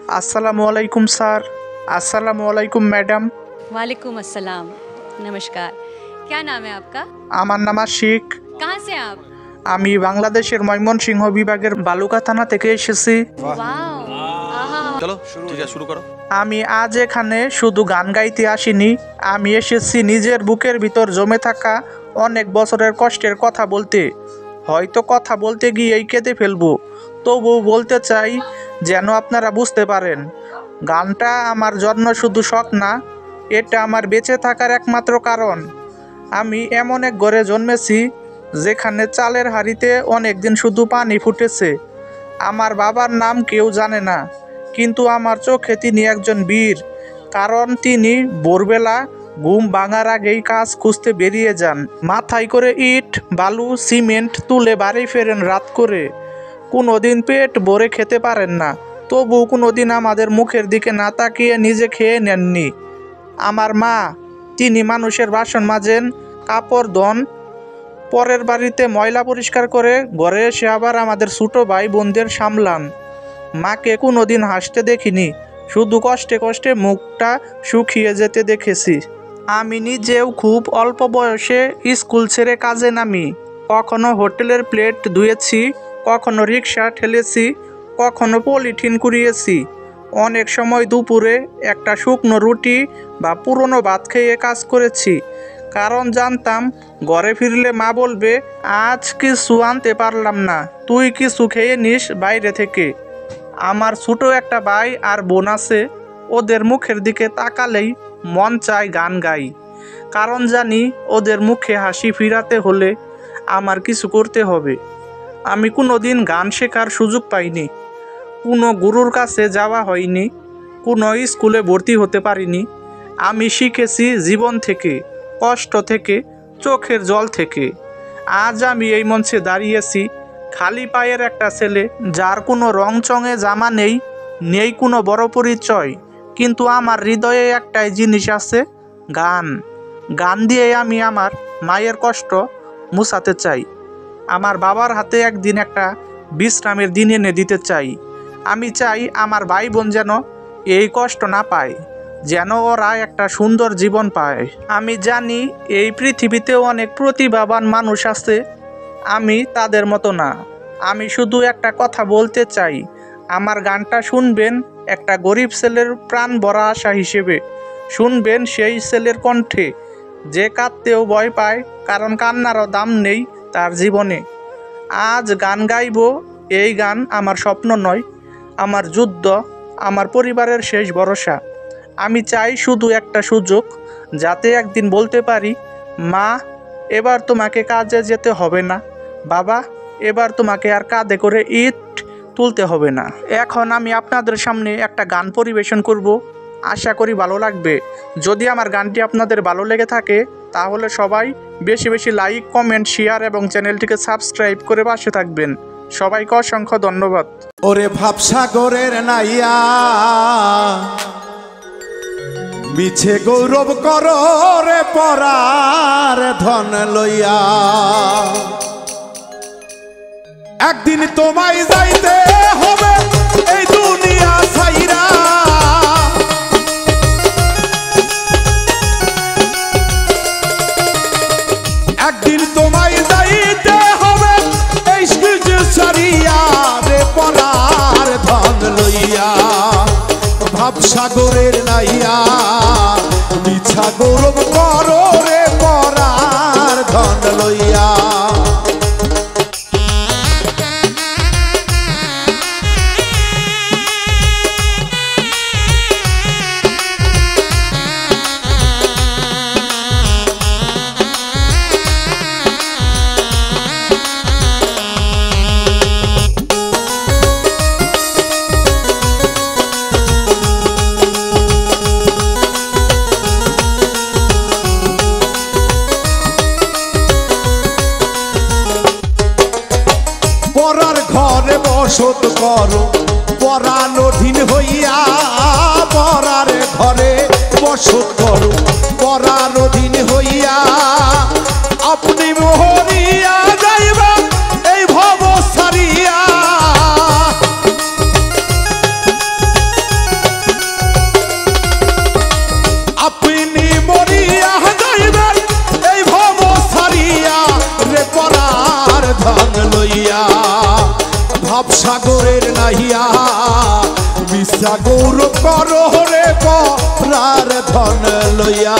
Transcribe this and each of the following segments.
अस्सलामु अलैकुम सर। अस्सलामु अलैकुम मैडम। वालेकुम अस्सलाम। नमस्कार। क्या नाम है आपका? আমার নাম আশিক। कहाँ से आप? আমি বাংলাদেশের ময়মনসিংহ বিভাগের বালুকা থানা থেকে এসেছি। वाओ। आहा। चलो ठीक है शुरू करो। আমি আজ এখানে শুধু গান গাইতে আসিনি, আমি এসেছি নিজের বুকের ভিতর জমে থাকা অনেক বছরের কষ্টের কথা বলতে। হয়তো কথা বলতে গিয়েই কেঁদে ফেলবো, তবু বলতে চাই যেন আপনারা বুঝতে পারেন। গানটা আমার জন্য শুধু শখ না, এটা আমার বেঁচে থাকার একমাত্র কারণ। আমি এমন এক ঘরে জন্মেছি যেখানে চালের হাঁড়িতে অনেক দিন শুধু পানি ফুটেছে। আমার বাবার নাম কেউ জানে না, কিন্তু আমার চোখে তিনি একজন বীর। কারণ তিনি ভোরবেলা ঘুম ভাঙার আগেই কাজ খুঁজতে বেরিয়ে যান, মাথায় করে ইট বালু সিমেন্ট তুলে বাড়ি ফেরেন রাত করে। কোনোদিন পেট ভরে খেতে পারেন না, তবু কোনোদিন আমাদের মুখের দিকে না তাকিয়ে নিজে খেয়ে নেননি। আমার মা, তিনি মানুষের বাসন মাজেন, কাপড় ধোন, পরের বাড়িতে ময়লা পরিষ্কার করে ঘরে এসে আবার আমাদের ছোটো ভাই বোনদের সামলান। মাকে কোনোদিন হাসতে দেখিনি, শুধু কষ্টে কষ্টে মুখটা শুকিয়ে যেতে দেখেছি। আমি নিজেও খুব অল্প বয়সে স্কুল ছেড়ে কাজে নামি। কখনো হোটেলের প্লেট ধুয়েছি, কখনো রিক্সা ঠেলেছি, কখনো পলিথিন কুড়িয়েছি। অনেক সময় দুপুরে একটা শুকনো রুটি বা পুরনো ভাত খেয়ে কাজ করেছি, কারণ জানতাম ঘরে ফিরলে মা বলবে, আজ কিছু আনতে পারলাম না, তুই কিছু খেয়ে নিস বাইরে থেকে। আমার ছোটো একটা ভাই আর বোন আছে, ওদের মুখের দিকে তাকালেই মন চায় গান গাই, কারণ জানি ওদের মুখে হাসি ফিরাতে হলে আমার কিছু করতে হবে। আমি কোনো দিন গান শেখার সুযোগ পাইনি, কোনো গুরুর কাছে যাওয়া হয়নি, কোনো স্কুলে ভর্তি হতে পারিনি। আমি শিখেছি জীবন থেকে, কষ্ট থেকে, চোখের জল থেকে। আজ আমি এই মঞ্চে দাঁড়িয়েছি খালি পায়ের একটা ছেলে, যার কোনো রংচঙে জামা নেই, নেই কোনো বড় পরিচয়, কিন্তু আমার হৃদয়ে একটাই জিনিস আছে, গান। গান দিয়ে আমি আমার মায়ের কষ্ট মুছাতে চাই। আমার বাবার হাতে একদিন একটা বিশ্রামের দিন এনে দিতে চাই। আমি চাই আমার ভাই বোন যেন এই কষ্ট না পায়, যেন ওরা একটা সুন্দর জীবন পায়। আমি জানি এই পৃথিবীতেও অনেক প্রতিভাবান মানুষ আছে, আমি তাদের মতো না। আমি শুধু একটা কথা বলতে চাই, আমার গানটা শুনবেন একটা গরিব ছেলের প্রাণ ভরা আশা হিসেবে। শুনবেন সেই ছেলের কণ্ঠে যে কাঁদতেও ভয় পায়, কারণ কান্নারও দাম নেই তার জীবনে। আজ গান গাইব, এই গান আমার স্বপ্ন নয়, আমার যুদ্ধ, আমার পরিবারের শেষ ভরসা। আমি চাই শুধু একটা সুযোগ, যাতে একদিন বলতে পারি, মা এবার তোমাকে কাজে যেতে হবে না, বাবা এবার তোমাকে আর কাঁধে করে ইট তুলতে হবে না। এখন আমি আপনাদের সামনে একটা গান পরিবেশন করব, আশা করি ভালো লাগবে। যদি আমার গানটি আপনাদের ভালো লেগে থাকে তাহলে সবাই বেশি বেশি লাইক, কমেন্ট, শেয়ার এবং চ্যানেলটিকে সাবস্ক্রাইব করে পাশে থাকবেন। সবাইকে অসংখ্য ধন্যবাদ। ওরে ভাবসাগরের নাইয়া মিছে গৌরব করো রে পরার ধন লইয়া, একদিন তোমায় যাইতে হবে এই দুনিয়া ছাইরা। একদিন তোমায় যাইতে হবে এই সূর্য ছাড়িয়া রে পরার ধন লইয়া। ভাবসাগরের নাইয়া মিছা গৌরব করো রে পরার ধন লইয়া। পরার ঘরে বসত করো পরাণ অধীন হইয়া, পরার ঘরে বসত করো পরাণ অধীন হইয়া। আপনি মোহরিয়া যাইবা এই ভব সারিয়া, নাহিয়া মিশা গৌরব করো রে পরার ধন লইয়া।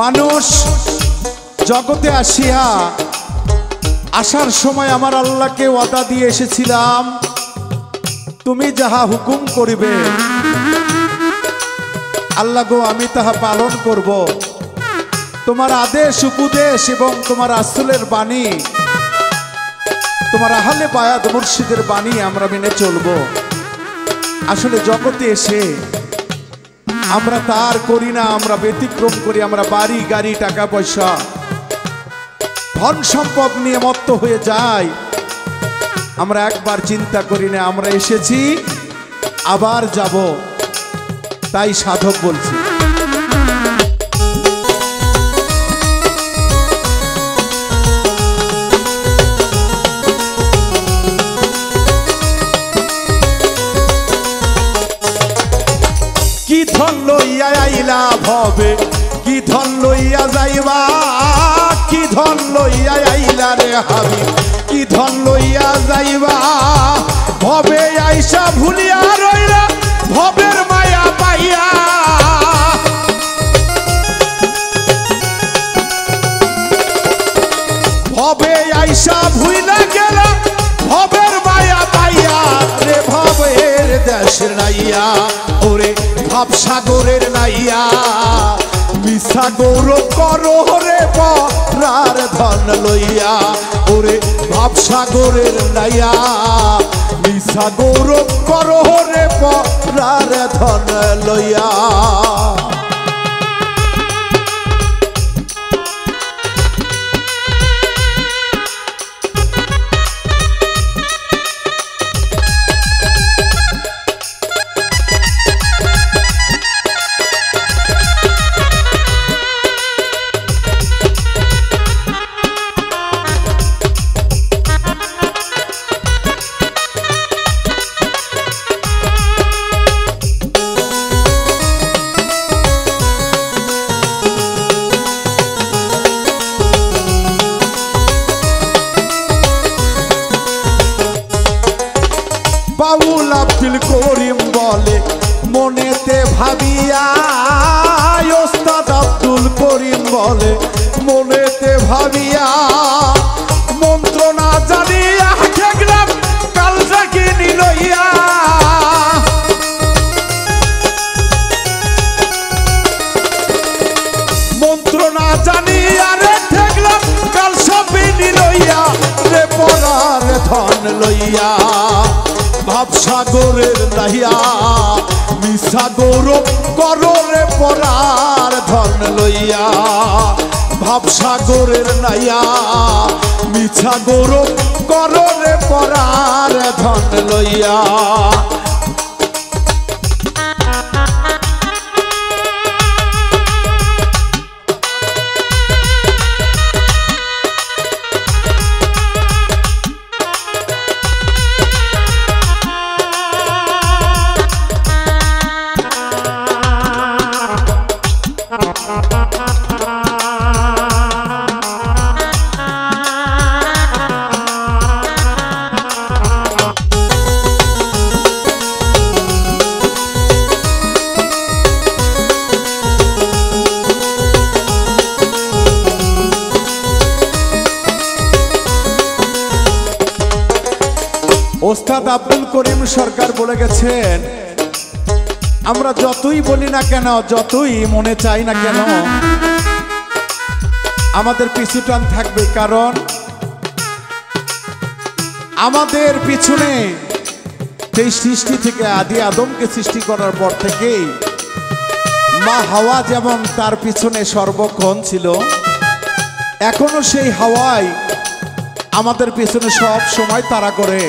মানুষ জগতে আসিয়া আসার সময় আমার আল্লাহকে ওয়াদা দিয়ে এসেছিলাম, তুমি যাহা হুকুম করিবে আল্লাহ গো আমি তাহা পালন করব। তোমার আদেশ উপদেশ এবং তোমার রাসূলের বাণী, তোমার আহলে বায়াত মুর্শিদের বাণী আমরা মেনে চলব। আসলে জগতে এসে আমরা তার করি না, আমরা ব্যতিক্রম করি। আমরা বাড়ি গাড়ি টাকা পয়সা ধন সম্পদ নিয়ে মত্ত হয়ে যাই। আমরা একবার চিন্তা করি না আমরা এসেছি আবার যাব। তাই সাধক বলছি কি ধন লইয়া আইলা ভবে, কি ধন লইয়া যাইবা, কি ধন লইয়া আইলা রে হাবি, কি ধন লইয়া যাইবা। ভবে আইসা ভুলিয়া রইলা ভবের মায়া পাইয়া। ভবে আইসা ভুইলা গেলা ভবের মায়া পাইয়া রে ভবের দেশের নাইয়া ওরে ভাব সাগরের নাইয়া মিশা গৌরব করো রে পরার ধন লইয়া ওরে ভাব সাগরের নাইয়া মিশা গৌরব করো রে পরার ধন লইয়া। বাউল আব্দুল করিম বলে মনেতে ভাবিয়া, ওস্তাদ আব্দুল করিম বলে মনেতে ভাবিয়া। মন্ত্র না জানিয়া ঠেকলাম কাল জাগিনি লইয়া। মন্ত্র না জানিয়া রে ঠেকলাম কাল সবিনি লইয়া রে পরার ধন লইয়া। ভাব সাগরের নাহিয়া মিশা গৌরব করো রে পরার ধন লইয়া। ভাব সাগরের নাইয়া মিছা গৌরব করো রে পরার ধন লইয়া। ওস্তাদ আব্দুল করিম সরকার বলে গেছেন, আমরা যতই বলি না কেন, যতই মনে চাই না কেন, আমাদের পিছু টান থাকবে। কারণ আমাদের পিছনে সেই সৃষ্টি থেকে আদি আদমকে সৃষ্টি করার পর থেকেই মা হাওয়া যেমন তার পিছনে সর্বক্ষণ ছিল, এখনো সেই হাওয়াই আমাদের পেছনে সব সময় তাড়া করে।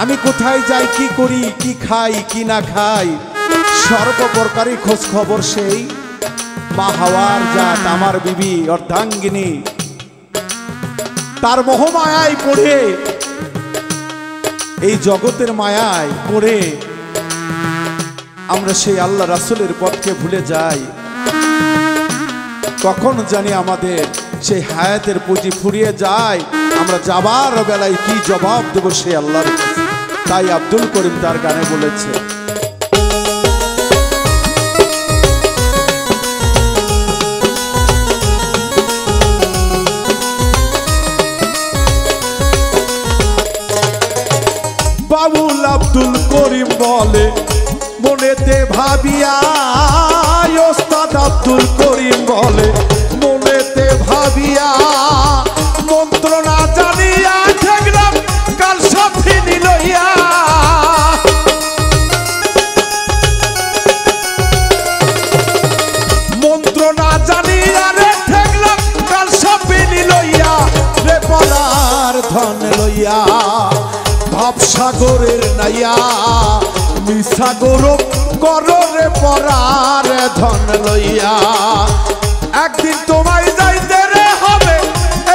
আমি কোথায় যাই, কি করি, কি খাই, কি না খাই, সর্বপ্রকারই খোঁজ খবর সেই মা হাওয়ার জাত আমার বিবি অর্ধাঙ্গিনী। তার মোহমায়ায় পড়ে, এই জগতের মায়ায় পড়ে আমরা সেই আল্লাহ রাসূলের পথকে ভুলে যাই। কখন জানি আমাদের সেই হায়াতের পুঁজি ফুরিয়ে যায়, আমরা যাবার বেলায় কি জবাব দেব সেই আল্লাহর কাছে। তাই আব্দুল করিম তার গানে বলেছে, বাবুল আব্দুল করিম বলে মনেতে ভাবিয়া, ওস্তাদ আব্দুল করিম বলে মনেতে ভাবিয়া, মন্ত্র না জানিয়া ঠেকলাম কাল সাথী নিলইয়া। মন্ত্র না জানিয়া রে ঠেকলাম কাল সাথী নিলইয়া, রে পরার ধন লইয়া ভাবসাগরের নাইয়া, মিশা গৌরব করো রে পরার ধন লইয়া। একদিন তোমায় যাইতে রে হবে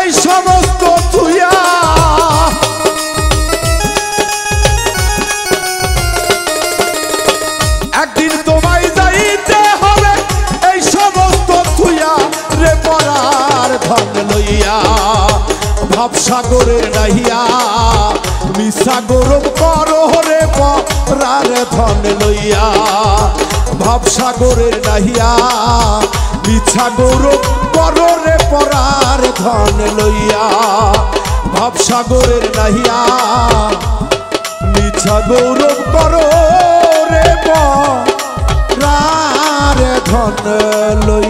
এই সমস্ত তুইয়া, একদিন তোমায় যাইতে হবে এই সমস্ত তুইয়া, রে পরার ধন লইয়া ভাবসাগরের নাহিয়া, মিশা গৌরব করো রে পরার ধন লইয়া। ভাবসাগরের নাহিয়া, মিছা গৌরব করো রে পরার ধন লইয়া। ভাবসাগরের নাহিয়া, মিছা গৌরব করো রে পরার ধন লইয়া।